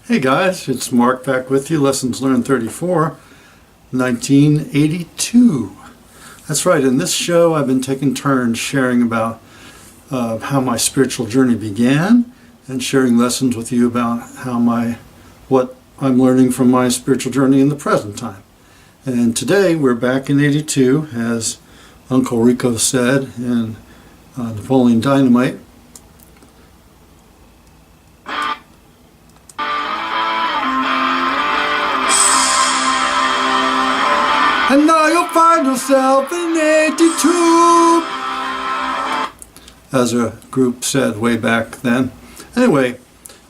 Hey guys, it's Mark back with you, Lessons Learned 34, 1982. That's right, in this show I've been taking turns sharing about how my spiritual journey began and sharing lessons with you about what I'm learning from my spiritual journey in the present time. And today we're back in 82, as Uncle Rico said in Napoleon Dynamite. And now you'll find yourself in 82, as a group said way back then. Anyway,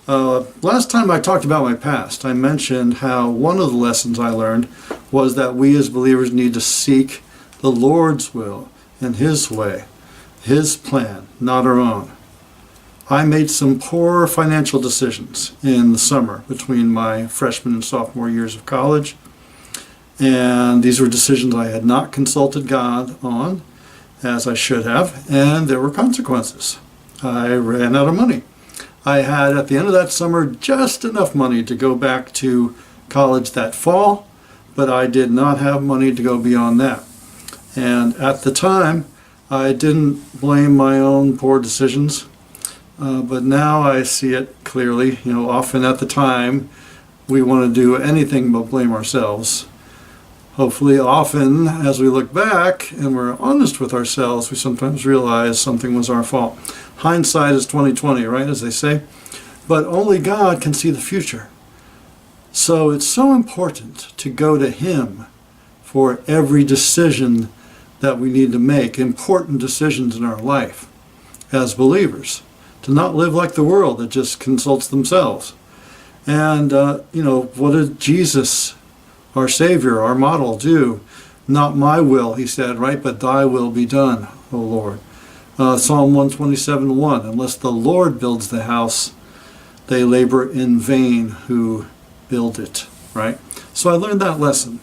last time I talked about my past, I mentioned how one of the lessons I learned was that we as believers need to seek the Lord's will and His way, His plan, not our own. I made some poor financial decisions in the summer between my freshman and sophomore years of college. And these were decisions I had not consulted God on, as I should have, and there were consequences. I ran out of money. I had, at the end of that summer, just enough money to go back to college that fall, but I did not have money to go beyond that. And at the time, I didn't blame my own poor decisions, but now I see it clearly. Often at the time, we want to do anything but blame ourselves. Hopefully, often, as we look back and we're honest with ourselves, we sometimes realize something was our fault. Hindsight is 20/20, right, as they say? But only God can see the future. So it's so important to go to Him for every decision that we need to make, important decisions in our life as believers, to not live like the world that just consults themselves. And, what did Jesus, our Savior, our model, do? Not my will, He said, right? But Thy will be done, O Lord. Psalm 127:1, unless the Lord builds the house, they labor in vain who build it, right? So I learned that lesson.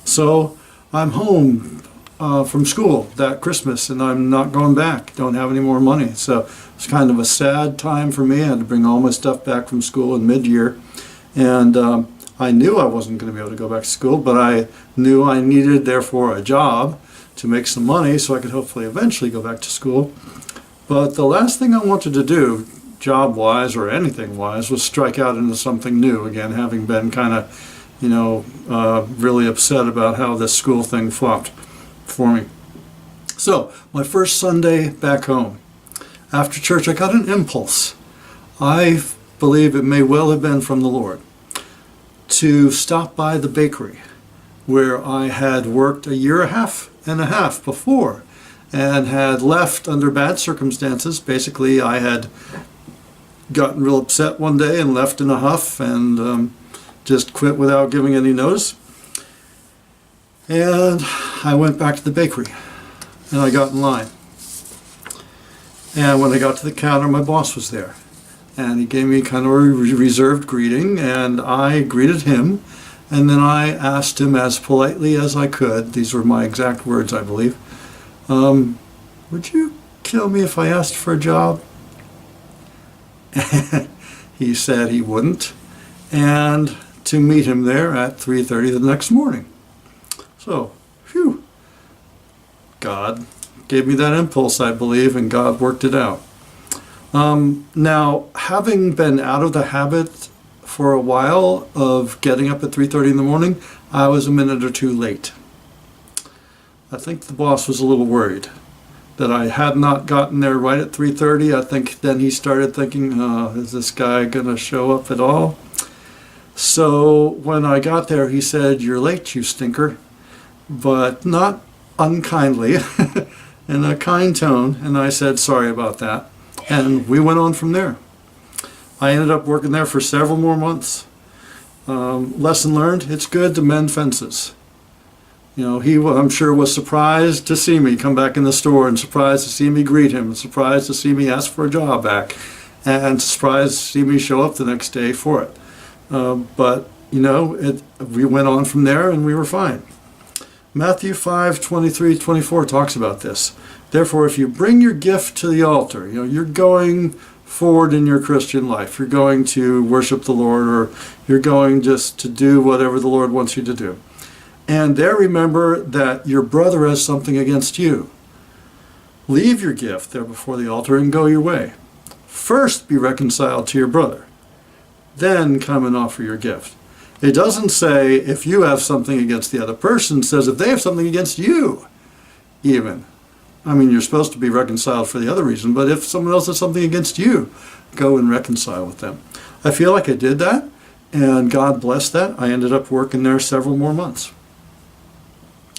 So I'm home from school that Christmas, and I'm not going back. Don't have any more money. So it's kind of a sad time for me. I had to bring all my stuff back from school in mid-year. And I knew I wasn't going to be able to go back to school, but I knew I needed, therefore, a job to make some money so I could hopefully eventually go back to school. But the last thing I wanted to do, job-wise or anything-wise, was strike out into something new again, having been kind of, really upset about how this school thing flopped for me. So, my first Sunday back home, after church, I got an impulse. I believe it may well have been from the Lord, to stop by the bakery where I had worked a year and a half before and had left under bad circumstances. Basically, I had gotten real upset one day and left in a huff and just quit without giving any notice. And I went back to the bakery and I got in line. And when I got to the counter, my boss was there. And he gave me kind of a reserved greeting, and I greeted him, and then I asked him as politely as I could, these were my exact words, I believe, would you kill me if I asked for a job? He said he wouldn't, and to meet him there at 3:30 the next morning. So, phew, God gave me that impulse, I believe, and God worked it out. Now, having been out of the habit for a while of getting up at 3:30 in the morning, I was a minute or two late. I think the boss was a little worried that I had not gotten there right at 3:30. I think then he started thinking, is this guy going to show up at all? So when I got there, he said, "You're late, you stinker," but not unkindly, in a kind tone, and I said, "Sorry about that." And we went on from there. I ended up working there for several more months. Lesson learned, it's good to mend fences. He, I'm sure, was surprised to see me come back in the store, and surprised to see me greet him, and surprised to see me ask for a job back, and surprised to see me show up the next day for it. But we went on from there, and we were fine. Matthew 5:23-24 talks about this. Therefore, if you bring your gift to the altar, you're going forward in your Christian life. You're going to worship the Lord, or you're going just to do whatever the Lord wants you to do. And there remember that your brother has something against you. Leave your gift there before the altar and go your way. First be reconciled to your brother. Then come and offer your gift. It doesn't say if you have something against the other person. It says if they have something against you, even. I mean, you're supposed to be reconciled for the other reason, but if someone else has something against you, go and reconcile with them. I feel like I did that, and God blessed that. I ended up working there several more months.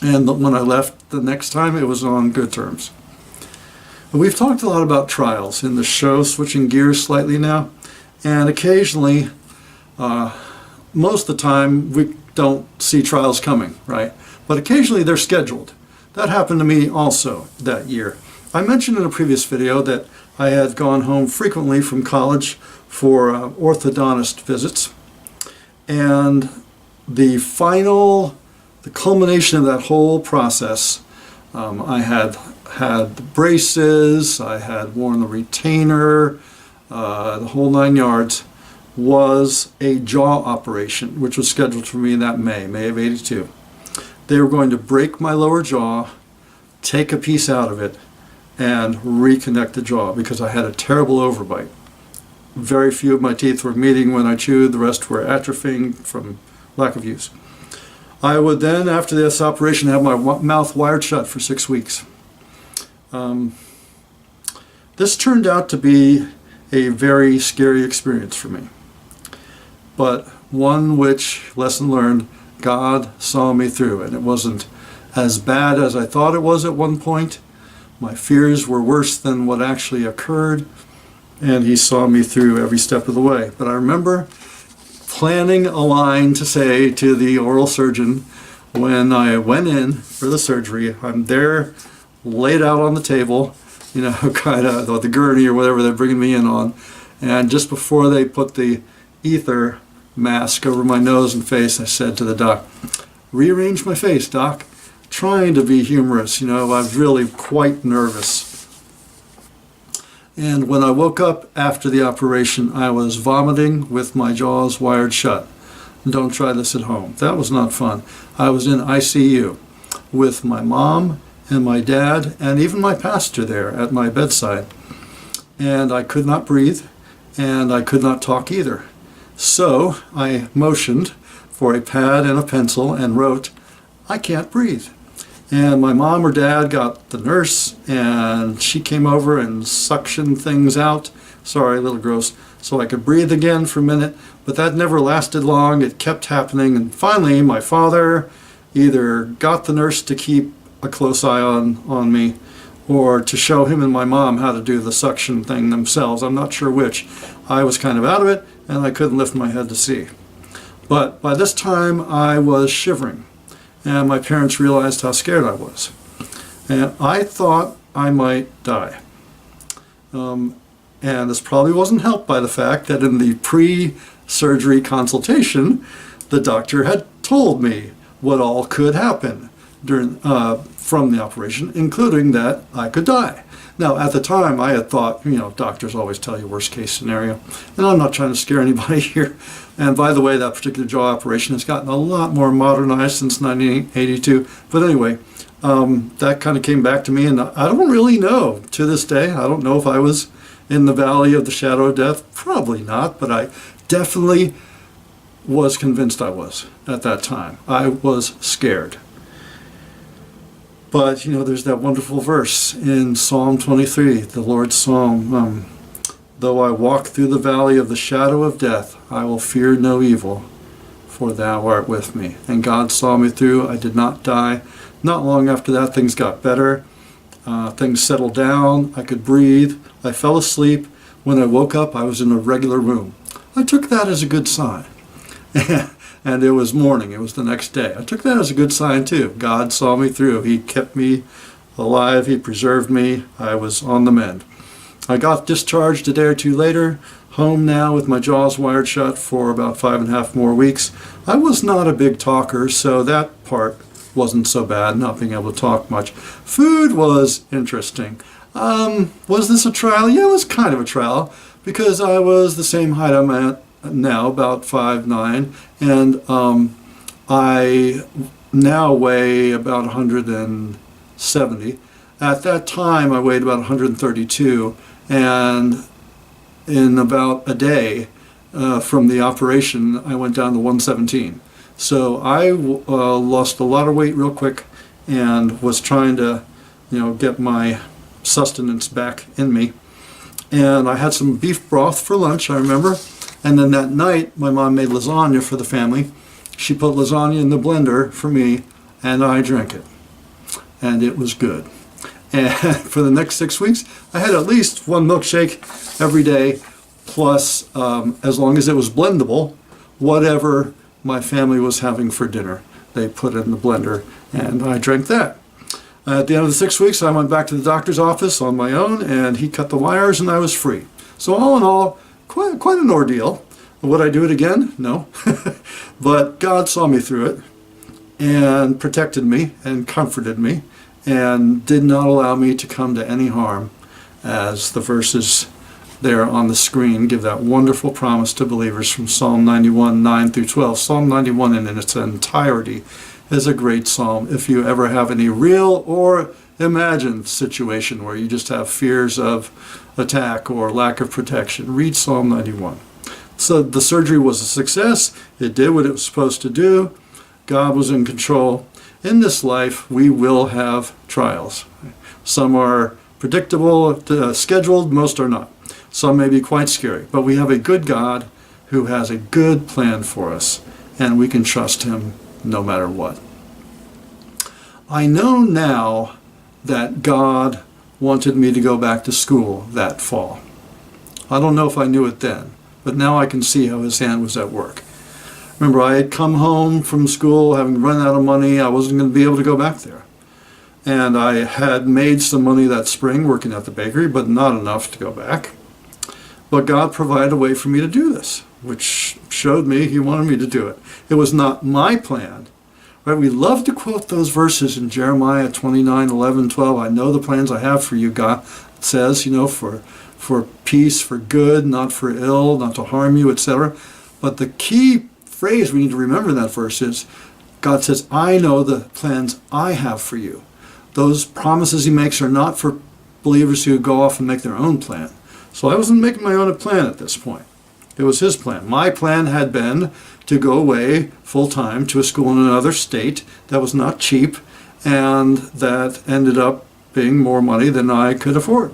And when I left the next time, it was on good terms. We've talked a lot about trials in the show, switching gears slightly now, and occasionally, most of the time, we don't see trials coming, right? But occasionally they're scheduled. That happened to me also that year. I mentioned in a previous video that I had gone home frequently from college for orthodontist visits, and the culmination of that whole process, I had the braces, I had worn the retainer, the whole 9 yards, was a jaw operation, which was scheduled for me that May of '82. They were going to break my lower jaw, take a piece out of it, and reconnect the jaw because I had a terrible overbite. Very few of my teeth were meeting when I chewed, the rest were atrophying from lack of use. I would then, after this operation, have my mouth wired shut for 6 weeks. This turned out to be a very scary experience for me, but one which, lesson learned, God saw me through, and it wasn't as bad as I thought it was at one point. My fears were worse than what actually occurred, and He saw me through every step of the way. But I remember planning a line to say to the oral surgeon when I went in for the surgery. I'm there, laid out on the table, kind of the gurney or whatever they're bringing me in on, and just before they put the ether mask over my nose and face, I said to the doc, "Rearrange my face, doc." Trying to be humorous, I was really quite nervous. And when I woke up after the operation, I was vomiting with my jaws wired shut. Don't try this at home. That was not fun. I was in ICU with my mom and my dad and even my pastor there at my bedside. And I could not breathe, and I could not talk either. So I motioned for a pad and a pencil and wrote, "I can't breathe." And my mom or dad got the nurse, and she came over and suctioned things out. Sorry, a little gross. So I could breathe again for a minute, but that never lasted long. It kept happening, and finally my father either got the nurse to keep a close eye on me, or to show him and my mom how to do the suction thing themselves. I'm not sure which. I was kind of out of it, and I couldn't lift my head to see. But by this time I was shivering, and my parents realized how scared I was. And I thought I might die. And this probably wasn't helped by the fact that in the pre-surgery consultation, the doctor had told me what all could happen from the operation, including that I could die. Now, at the time, I had thought, doctors always tell you worst case scenario, and I'm not trying to scare anybody here. And by the way, that particular jaw operation has gotten a lot more modernized since 1982. But anyway, that kind of came back to me, and I don't really know to this day. I don't know if I was in the valley of the shadow of death. Probably not, but I definitely was convinced I was at that time. I was scared. But, there's that wonderful verse in Psalm 23, the Lord's Psalm. Though I walk through the valley of the shadow of death, I will fear no evil, for thou art with me. And God saw me through. I did not die. Not long after that, things got better. Things settled down. I could breathe. I fell asleep. When I woke up, I was in a regular room. I took that as a good sign. And it was morning. It was the next day. I took that as a good sign too. God saw me through. He kept me alive. He preserved me. I was on the mend. I got discharged a day or two later, home now with my jaws wired shut for about 5.5 more weeks. I was not a big talker, so that part wasn't so bad, not being able to talk much. Food was interesting. Was this a trial? Yeah, it was kind of a trial. because I was the same height I'm at now, about 5'9", and I now weigh about 170. At that time, I weighed about 132, and in about a day from the operation, I went down to 117. So I lost a lot of weight real quick and was trying to, get my sustenance back in me. And I had some beef broth for lunch, I remember. And then that night, my mom made lasagna for the family. She put lasagna in the blender for me, and I drank it. And it was good. And for the next 6 weeks, I had at least one milkshake every day, plus, as long as it was blendable, whatever my family was having for dinner, they put it in the blender, and I drank that. At the end of the 6 weeks, I went back to the doctor's office on my own, and he cut the wires, and I was free. So all in all, quite an ordeal. Would I do it again? No. But God saw me through it and protected me and comforted me and did not allow me to come to any harm, as the verses there on the screen give that wonderful promise to believers from Psalm 91, 9 through 12. Psalm 91 in its entirety is a great psalm. If you ever have any real or imagined situation where you just have fears of attack or lack of protection, read Psalm 91. So the surgery was a success. It did what it was supposed to do. God was in control. In this life, we will have trials. Some are predictable, scheduled, most are not. Some may be quite scary, but we have a good God who has a good plan for us, and we can trust him no matter what. I know now that God wanted me to go back to school that fall. I don't know if I knew it then, but now I can see how his hand was at work. Remember, I had come home from school having run out of money. I wasn't going to be able to go back there. And I had made some money that spring working at the bakery, but not enough to go back. But God provided a way for me to do this, which showed me he wanted me to do it. It was not my plan. Right? We love to quote those verses in Jeremiah 29, 11, 12. I know the plans I have for you, God says, for peace, for good, not for ill, not to harm you, etc. But the key phrase we need to remember in that verse is, God says, I know the plans I have for you. Those promises he makes are not for believers who go off and make their own plan. So I wasn't making my own plan at this point. It was his plan. My plan had been to go away full-time to a school in another state that was not cheap, and that ended up being more money than I could afford.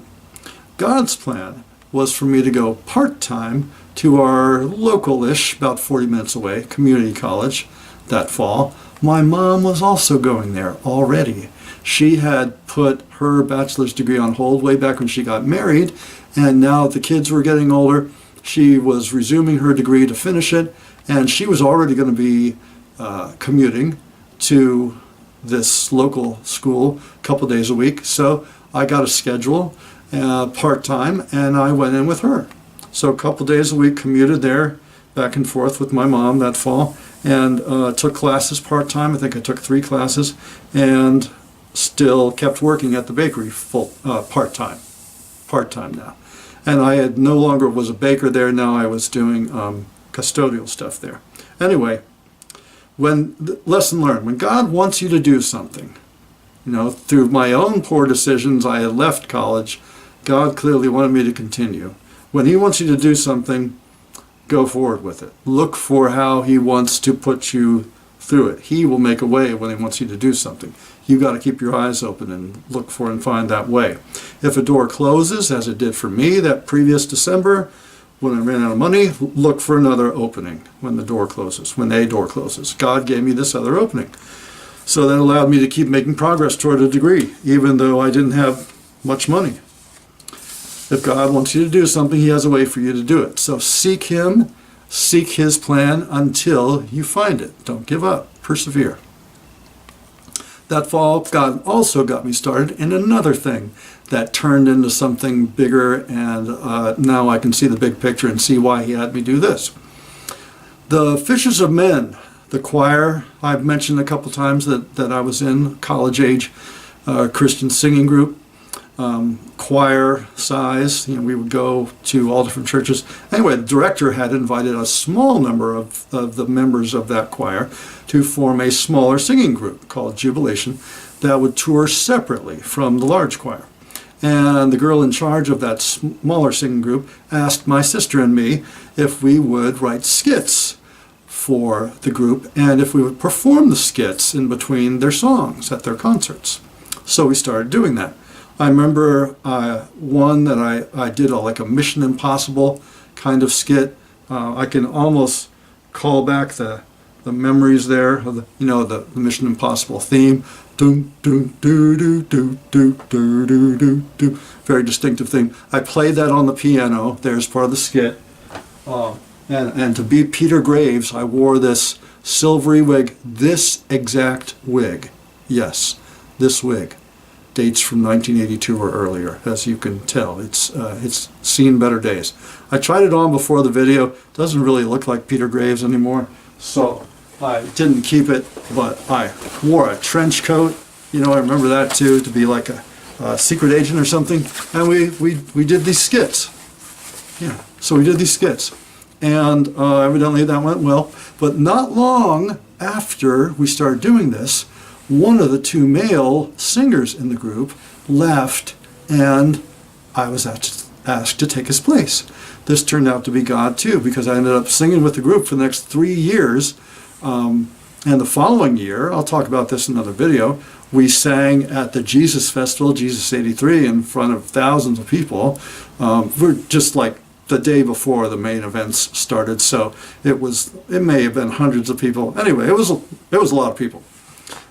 God's plan was for me to go part-time to our local-ish, about 40 minutes away, community college that fall. My mom was also going there already. She had put her bachelor's degree on hold way back when she got married, and now the kids were getting older. She was resuming her degree to finish it, and she was already going to be commuting to this local school a couple days a week. So I got a schedule part-time, and I went in with her. So a couple days a week commuted there back and forth with my mom that fall, and took classes part-time. I think I took 3 classes, and still kept working at the bakery part-time now. And I had no longer was a baker there. Now I was doing custodial stuff there. Anyway, lesson learned, when God wants you to do something, through my own poor decisions, I had left college. God clearly wanted me to continue. When he wants you to do something, go forward with it. Look for how he wants to put you through it. He will make a way when he wants you to do something. You've got to keep your eyes open and look for and find that way. If a door closes, as it did for me that previous December, when I ran out of money, look for another opening when a door closes. God gave me this other opening. So that allowed me to keep making progress toward a degree, even though I didn't have much money. If God wants you to do something, he has a way for you to do it. So seek him, seek his plan until you find it. Don't give up. Persevere. That fall, God also got me started in another thing that turned into something bigger, and now I can see the big picture and see why he had me do this. The Fishers of Men, the choir I've mentioned a couple times that I was in, college-age Christian singing group. choir size. We would go to all different churches. Anyway, the director had invited a small number of the members of that choir to form a smaller singing group called Jubilation that would tour separately from the large choir. And the girl in charge of that smaller singing group asked my sister and me if we would write skits for the group and if we would perform the skits in between their songs at their concerts. So we started doing that. I remember one that I did like a Mission Impossible kind of skit. I can almost call back the memories there of the Mission Impossible theme. Doom, doom, doo, doo, doo, doo, doo, doo, doo, doo. Very distinctive theme. I played that on the piano. There's part of the skit. And to be Peter Graves, I wore this silvery wig, this exact wig. Yes, this wig. Dates from 1982 or earlier, as you can tell. It's seen better days. I tried it on before the video. Doesn't really look like Peter Graves anymore, so I didn't keep it, but I wore a trench coat. I remember that too, to be like a secret agent or something. And we did these skits. Yeah, so we did these skits. And evidently that went well. But not long after we started doing this, one of the two male singers in the group left, and I was asked to take his place. This turned out to be God too, because I ended up singing with the group for the next 3 years. And the following year, I'll talk about this in another video, we sang at the Jesus Festival, Jesus 83, in front of thousands of people. We're just like the day before the main events started, so it may have been hundreds of people. Anyway, it was a lot of people.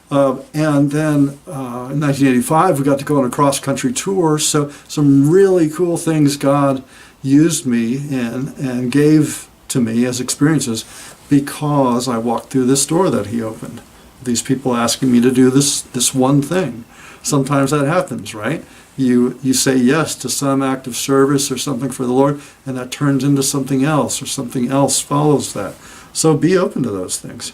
And then in 1985, we got to go on a cross-country tour, so some really cool things God used me in and gave to me as experiences because I walked through this door that He opened. These people asking me to do this one thing. Sometimes that happens, right? You say yes to some act of service or something for the Lord, and that turns into something else, or something else follows that. So be open to those things.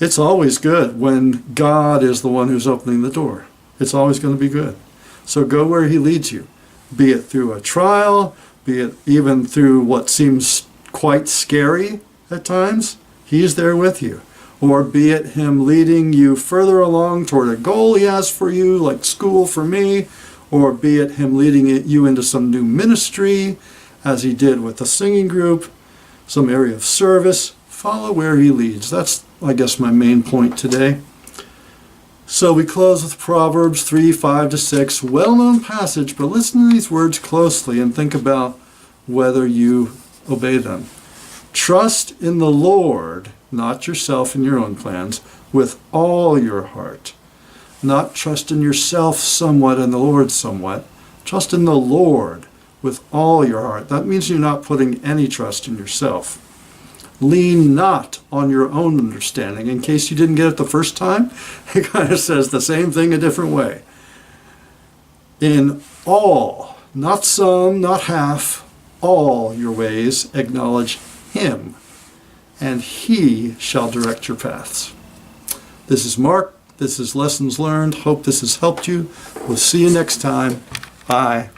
It's always good when God is the one who's opening the door. It's always going to be good. So go where He leads you, be it through a trial, be it even through what seems quite scary at times. He's there with you. Or be it Him leading you further along toward a goal He has for you, like school for me, or be it Him leading you into some new ministry, as He did with the singing group, some area of service. Follow where He leads. That's, I guess, my main point today. So we close with Proverbs 3:5-6, well-known passage, but listen to these words closely and think about whether you obey them. Trust in the Lord, not yourself and your own plans, with all your heart. Not trust in yourself somewhat and the Lord somewhat. Trust in the Lord with all your heart. That means you're not putting any trust in yourself. Lean not on your own understanding. In case you didn't get it the first time, it kind of says the same thing a different way. In all, not some, not half, all your ways acknowledge Him, and He shall direct your paths. This is Mark. This is Lessons Learned. Hope this has helped you. We'll see you next time. Bye.